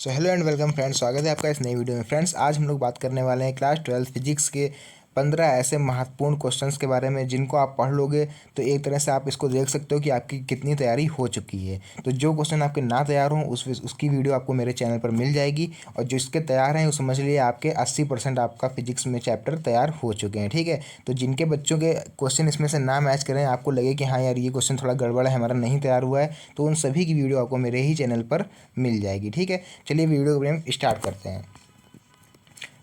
So hello and welcome friends, स्वागत है आपका इस नई वीडियो में। फ्रेंड्स, आज हम लोग बात करने वाले हैं क्लास 12 फिजिक्स के 15 ऐसे महत्वपूर्ण क्वेश्चंस के बारे में जिनको आप पढ़ लोगे तो एक तरह से आप इसको देख सकते हो कि आपकी कितनी तैयारी हो चुकी है। तो जो क्वेश्चन आपके ना तैयार हों उसकी वीडियो आपको मेरे चैनल पर मिल जाएगी, और जो इसके तैयार हैं वो समझ लिए आपके 80% आपका फिजिक्स में चैप्टर तैयार हो चुके हैं। ठीक है, तो जिनके बच्चों के क्वेश्चन इसमें से ना मैच करें, आपको लगे कि हाँ यार ये क्वेश्चन थोड़ा गड़बड़ है, हमारा नहीं तैयार हुआ है, तो उन सभी की वीडियो आपको मेरे ही चैनल पर मिल जाएगी। ठीक है, चलिए वीडियो को हम स्टार्ट करते हैं।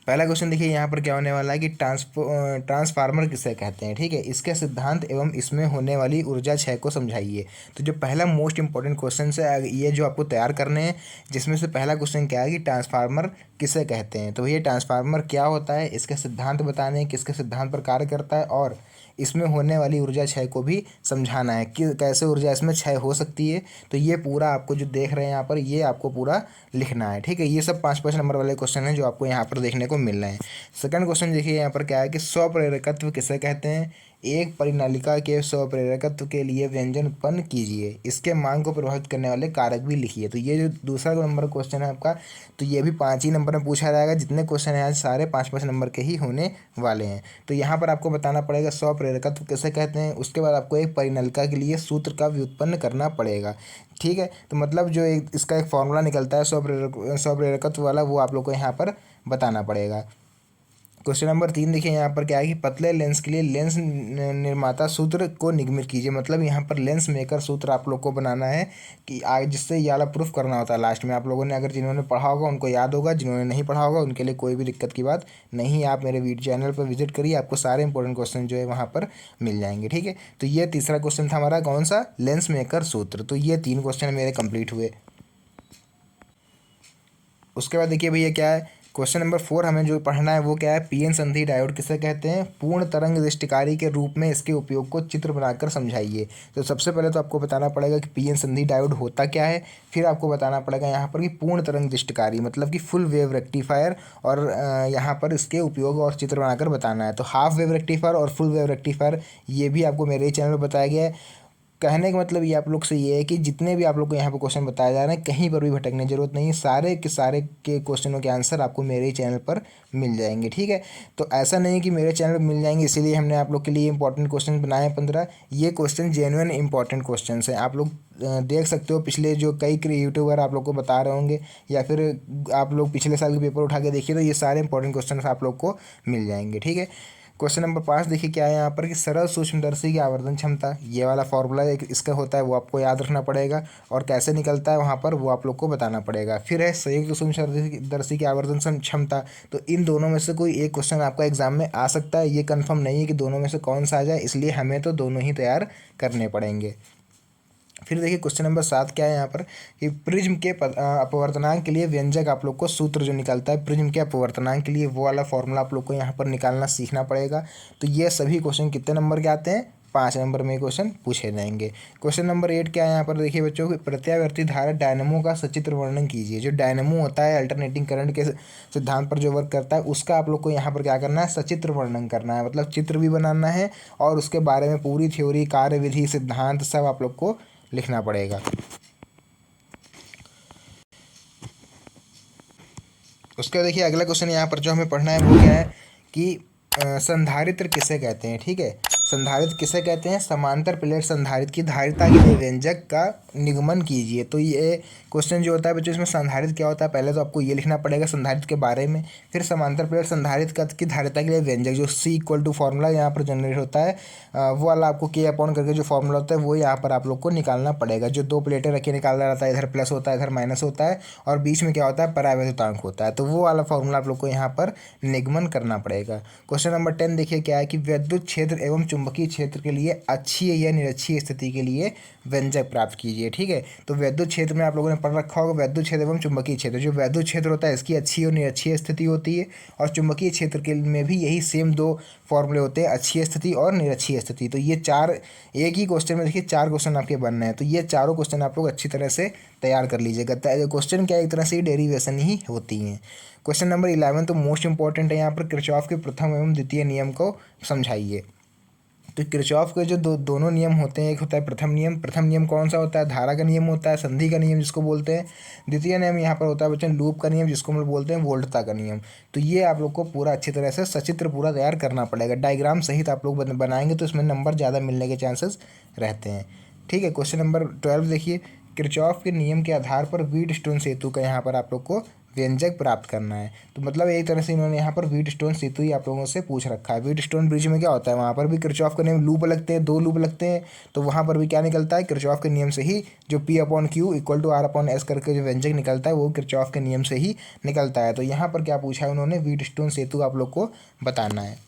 पहला क्वेश्चन देखिए यहाँ पर क्या होने वाला है कि ट्रांसफार्मर किसे कहते हैं। ठीक है, इसके सिद्धांत एवं इसमें होने वाली ऊर्जा क्षय को समझाइए। तो जो पहला मोस्ट इंपॉर्टेंट क्वेश्चन है ये जो आपको तैयार करने हैं, जिसमें से पहला क्वेश्चन क्या है कि ट्रांसफार्मर किसे कहते हैं। तो ये ट्रांसफार्मर क्या होता है, इसके सिद्धांत बताने हैं, किसके सिद्धांत पर कार्य करता है, और इसमें होने वाली ऊर्जा क्षय को भी समझाना है कि कैसे ऊर्जा इसमें क्षय हो सकती है। तो ये पूरा आपको जो देख रहे हैं यहाँ पर, ये आपको पूरा लिखना है। ठीक है, ये सब 5-5 नंबर वाले क्वेश्चन हैं जो आपको यहाँ पर देखने को मिल रहे हैं। सेकंड क्वेश्चन देखिए यहाँ पर क्या है कि स्वप्रेरकत्व किसे कहते हैं। एक परिनालिका के स्वप्रेरकत्व के लिए व्यंजन उत्पन्न कीजिए, इसके मांग को प्रभावित करने वाले कारक भी लिखिए। तो ये जो दूसरा नंबर क्वेश्चन है आपका, तो ये भी 5 ही नंबर में पूछा जाएगा। जितने क्वेश्चन हैं आज सारे 5-5 नंबर के ही होने वाले हैं। तो यहाँ पर आपको बताना पड़ेगा स्वप्रेरकत्व किसे कहते हैं, उसके बाद आपको एक परिनलिका के लिए सूत्र का व्युत्पन्न करना पड़ेगा। ठीक है, तो मतलब जो इसका एक फॉर्मूला निकलता है स्वप्रेरकत्व वाला, वो आप लोग को यहाँ पर बताना पड़ेगा। क्वेश्चन नंबर 3 देखिए यहाँ पर क्या है कि पतले लेंस के लिए लेंस निर्माता सूत्र को निगमित कीजिए। मतलब यहाँ पर लेंस मेकर सूत्र आप लोग को बनाना है कि आगे, जिससे ये वाला प्रूफ करना होता है लास्ट में। आप लोगों ने अगर जिन्होंने पढ़ा होगा उनको याद होगा, जिन्होंने नहीं पढ़ा होगा उनके लिए कोई भी दिक्कत की बात नहीं। आप मेरे वीडियो चैनल पर विजिट करिए, आपको सारे इंपॉर्टेंट क्वेश्चन जो है वहाँ पर मिल जाएंगे। ठीक है, तो ये तीसरा क्वेश्चन था हमारा, कौन सा, लेंस मेकर सूत्र। तो ये 3 क्वेश्चन मेरे कंप्लीट हुए। उसके बाद देखिए भैया क्या है, क्वेश्चन नंबर 4 हमें जो पढ़ना है वो क्या है, पीएन संधि डायोड किसे कहते हैं। पूर्ण तरंग दृष्टिकारी के रूप में इसके उपयोग को चित्र बनाकर समझाइए। तो सबसे पहले तो आपको बताना पड़ेगा कि पीएन संधि डायोड होता क्या है। फिर आपको बताना पड़ेगा यहाँ पर कि पूर्ण तरंग दृष्टिकारी मतलब कि फुल वेव रेक्टिफायर, और यहाँ पर इसके उपयोग और चित्र बनाकर बताना है। तो हाफ वेव रेक्टिफायर और फुल वेव रेक्टिफायर ये भी आपको मेरे ही चैनल पर बताया गया है। कहने का मतलब ये आप लोग से ये है कि जितने भी आप लोग को यहाँ पे क्वेश्चन बताए जा रहे हैं, कहीं पर भी भटकने की जरूरत नहीं है। सारे के क्वेश्चनों के आंसर आपको मेरे ही चैनल पर मिल जाएंगे। ठीक है, तो ऐसा नहीं है कि मेरे चैनल पर मिल जाएंगे इसीलिए हमने आप लोग के लिए इंपॉर्टेंट क्वेश्चन बनाए हैं 15। ये क्वेश्चन जेन्युइन इंपॉर्टेंट क्वेश्चन हैं। आप लोग देख सकते हो, पिछले जो कई यूट्यूबर आप लोग को बता रहे होंगे, या फिर आप लोग पिछले साल के पेपर उठा के देखिए, तो ये सारे इंपॉर्टेंट क्वेश्चन आप लोग को मिल जाएंगे। ठीक है, क्वेश्चन नंबर 5 देखिए क्या है यहाँ पर कि सरल सूक्ष्मदर्शी की आवर्धन क्षमता, ये वाला फॉर्मूला एक इसका होता है, वो आपको याद रखना पड़ेगा, और कैसे निकलता है वहाँ पर वो आप लोग को बताना पड़ेगा। फिर है संयुक्त सूक्ष्मदर्शी की आवर्धन क्षमता। तो इन दोनों में से कोई एक क्वेश्चन आपका एग्जाम में आ सकता है, ये कन्फर्म नहीं है कि दोनों में से कौन सा आ जाए, इसलिए हमें तो दोनों ही तैयार करने पड़ेंगे। फिर देखिए क्वेश्चन नंबर 7 क्या है यहाँ पर कि प्रिज्म के अपवर्तनांक के लिए व्यंजक आप लोग को सूत्र जो निकलता है प्रिज्म के अपवर्तनांक के लिए, वो वाला फॉर्मूला आप लोग को यहाँ पर निकालना सीखना पड़ेगा। तो ये सभी क्वेश्चन कितने नंबर के आते हैं, 5 नंबर में क्वेश्चन पूछे जाएंगे। क्वेश्चन नंबर 8 क्या है यहाँ पर देखिए बच्चों, प्रत्यावर्ती धारा डायनेमो का सचित्र वर्णन कीजिए। जो डायनेमो होता है अल्टरनेटिंग करंट के सिद्धांत पर जो वर्क करता है, उसका आप लोग को यहाँ पर क्या करना है, सचित्र वर्णन करना है। मतलब चित्र भी बनाना है, और उसके बारे में पूरी थ्योरी, कार्यविधि, सिद्धांत सब आप लोग को लिखना पड़ेगा। उसका देखिए अगला क्वेश्चन यहाँ पर जो हमें पढ़ना है वो क्या है कि संधारित्र किसे कहते हैं। ठीक है, संधारित्र किसे कहते हैं, समांतर प्लेट संधारित्र की धारिता के लिए व्यंजक का निगमन कीजिए। तो ये क्वेश्चन जो होता है बच्चों, इसमें संधारित्र क्या होता है, पहले तो आपको ये लिखना पड़ेगा संधारित्र के बारे में। फिर समांतर प्लेट संधारित्र की धारिता के लिए व्यंजक, जो C = फॉर्मूला यहाँ पर जनरेट होता है, वो वाला आपको K/, करके जो फॉर्मूला होता है वो यहाँ पर आप लोग को निकालना पड़ेगा। जो 2 प्लेटें रखी निकालना रहता है, इधर प्लस होता है इधर माइनस होता है, और बीच में क्या होता है, परावैद्युतांक होता है। तो वो वाला फॉर्मूला आप लोग को यहाँ पर निगमन करना पड़ेगा। क्वेश्चन नंबर 10 देखिए क्या है कि विद्युत क्षेत्र एवं चुंबकीय क्षेत्र के लिए अक्षीय या निरक्षीय स्थिति के लिए व्यंजक प्राप्त कीजिए। ठीक है, तो विद्युत क्षेत्र में आप लोगों ने पढ़ रखा होगा विद्युत क्षेत्र एवं चुंबकीय क्षेत्र। जो विद्युत क्षेत्र होता है इसकी अक्षीय और निरक्षीय स्थिति होती है, और चुंबकीय क्षेत्र के में भी यही सेम 2 फॉर्मूले होते हैं, अक्षीय स्थिति और निरक्षीय स्थिति। तो ये 4 एक ही क्वेश्चन में देखिए 4 क्वेश्चन आपके बनने हैं। तो ये चारों क्वेश्चन आप लोग अच्छी तरह से तैयार कर लीजिएगा। क्वेश्चन क्या एक तरह से डेरिवेशन ही होती हैं। क्वेश्चन नंबर 11 तो मोस्ट इंपॉर्टेंट है, यहाँ पर किरचॉफ के प्रथम एवं द्वितीय नियम को समझाइए। तो किरचॉफ के जो दोनों नियम होते हैं, एक होता है प्रथम नियम कौन सा होता है, धारा का नियम होता है, संधि का नियम जिसको बोलते हैं। द्वितीय नियम यहाँ पर होता है बच्चों लूप का नियम, जिसको हम लोग बोलते हैं वोल्टता का नियम। तो ये आप लोग को पूरा अच्छी तरह से सचित्र पूरा तैयार करना पड़ेगा, डायग्राम सहित आप लोग बनाएंगे तो इसमें नंबर ज़्यादा मिलने के चांसेस रहते हैं। ठीक है, क्वेश्चन नंबर 12 देखिए, किरचॉफ के नियम के आधार पर व्हीटस्टोन सेतु का यहाँ पर आप लोग को व्यंजक प्राप्त करना है। तो मतलब एक तरह से इन्होंने यहाँ पर व्हीटस्टोन सेतु ही आप लोगों से पूछ रखा है। व्हीटस्टोन ब्रिज में क्या होता है, वहाँ पर भी किरचॉफ के नियम लूप लगते हैं, 2 लूप लगते हैं, तो वहाँ पर भी क्या निकलता है, किरचॉफ के नियम से ही जो P/Q इक्वल टू R/S करके जो व्यंजक निकलता है वो किरचॉफ के नियम से ही निकलता है। तो यहाँ पर क्या पूछा है उन्होंने, व्हीटस्टोन सेतु आप लोग को बताना है।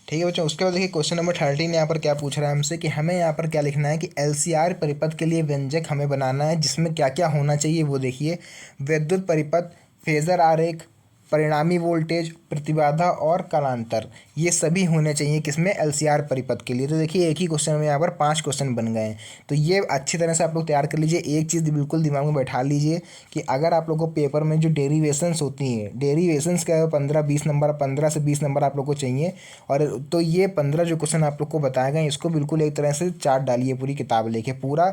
ठीक है बच्चों, उसके बाद देखिए क्वेश्चन नंबर 13 यहाँ पर क्या पूछ रहा है हमसे कि हमें यहाँ पर क्या लिखना है कि LCR परिपथ के लिए व्यंजक हमें बनाना है, जिसमें क्या क्या होना चाहिए वो देखिए। विद्युत परिपथ, फेजर आरेख, परिणामी वोल्टेज, प्रतिबाधा और कालांतर, ये सभी होने चाहिए किसमें, LCR परिपथ के लिए। तो देखिए एक ही क्वेश्चन में यहाँ पर 5 क्वेश्चन बन गए हैं, तो ये अच्छी तरह से आप लोग तैयार कर लीजिए। एक चीज़ बिल्कुल दिमाग में बैठा लीजिए कि अगर आप लोग को पेपर में जो डेरिवेशंस होती हैं, डेरिवेशंस का 15-20 नंबर, 15 से 20 नंबर आप लोग को चाहिए। और तो ये 15 जो क्वेश्चन आप लोग को बताए गए इसको बिल्कुल एक तरह से चार्ट डालिए, पूरी किताब लेके पूरा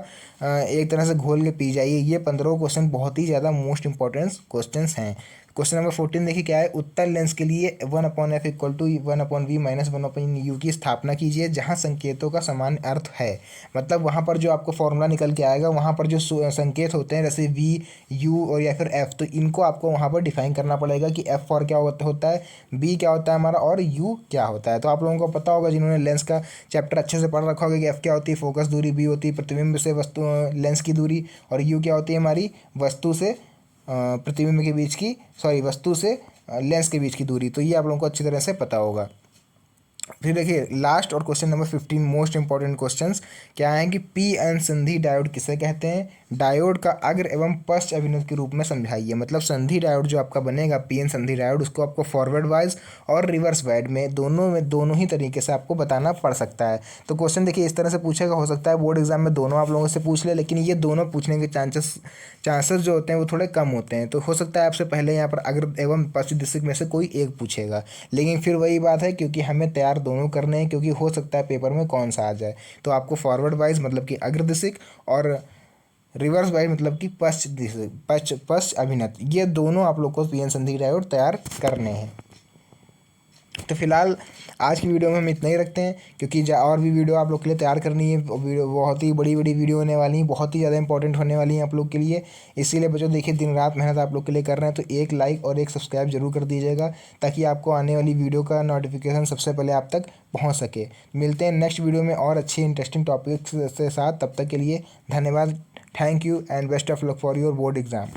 एक तरह से घोल के पी जाइए। ये 15 क्वेश्चन बहुत ही ज़्यादा मोस्ट इंपॉर्टेंट क्वेश्चन हैं। क्वेश्चन नंबर 14 देखिए क्या है, उत्तल लेंस के लिए 1/f equal to 1/v minus 1/u की स्थापना कीजिए जहां संकेतों का समान अर्थ है। मतलब वहां पर जो आपको फॉर्मूला निकल के आएगा, वहां पर जो संकेत होते हैं जैसे v, u और या फिर f, तो इनको आपको वहां पर डिफाइन करना पड़ेगा कि f फॉर क्या होता है, b क्या होता है हमारा, और u क्या होता है। तो आप लोगों को पता होगा जिन्होंने लेंस का चैप्टर अच्छे से पढ़ रखा होगा कि f क्या होती है, फोकस दूरी, b होती है प्रतिबिंब से वस्तु लेंस की दूरी, और u क्या होती है हमारी वस्तु से प्रतिबिंब के बीच की, वस्तु से लेंस के बीच की दूरी। तो ये आप लोगों को अच्छी तरह से पता होगा। फिर देखिए लास्ट और question number 15 most important questions क्या है कि पी-एन संधि डायोड किसे कहते हैं, डायोड का अग्र एवं पश्च अभिनव के रूप में समझाइए। मतलब संधि डायोड जो आपका बनेगा पी-एन संधि डायोड, उसको आपको फॉरवर्ड वाइज और रिवर्स वाइड में दोनों ही तरीके से आपको बताना पड़ सकता है। तो क्वेश्चन देखिए इस तरह से पूछेगा, हो सकता है बोर्ड एग्जाम में दोनों आप लोगों से पूछ ले, लेकिन ये दोनों पूछने के चांसेस जो होते हैं वो थोड़े कम होते हैं। तो हो सकता है आपसे पहले यहाँ पर अग्र एवं पश्च दिशा में से कोई एक पूछेगा, लेकिन फिर वही बात है क्योंकि हमें तैयार दोनों करने हैं, क्योंकि हो सकता है पेपर में कौन सा आ जाए। तो आपको फॉरवर्ड वाइज मतलब कि अग्रदिशिक और रिवर्स वाइज मतलब कि पश्च अभिनत, ये दोनों आप लोग को पी-एन संधि डायोड तैयार करने हैं। तो फिलहाल आज की वीडियो में हम इतना ही रखते हैं, क्योंकि और भी वीडियो आप लोग के लिए तैयार करनी है। वीडियो बहुत ही बड़ी वीडियो होने वाली है, बहुत ही ज़्यादा इंपॉर्टेंट होने वाली है आप लोग के लिए। इसीलिए बच्चों देखिए दिन रात मेहनत आप लोग के लिए कर रहे हैं, तो एक लाइक और एक सब्सक्राइब जरूर कर दीजिएगा, ताकि आपको आने वाली वीडियो का नोटिफिकेशन सबसे पहले आप तक पहुँच सके। मिलते हैं नेक्स्ट वीडियो में और अच्छी इंटरेस्टिंग टॉपिक्स के साथ, तब तक के लिए धन्यवाद। Thank you and best of luck for your board exam.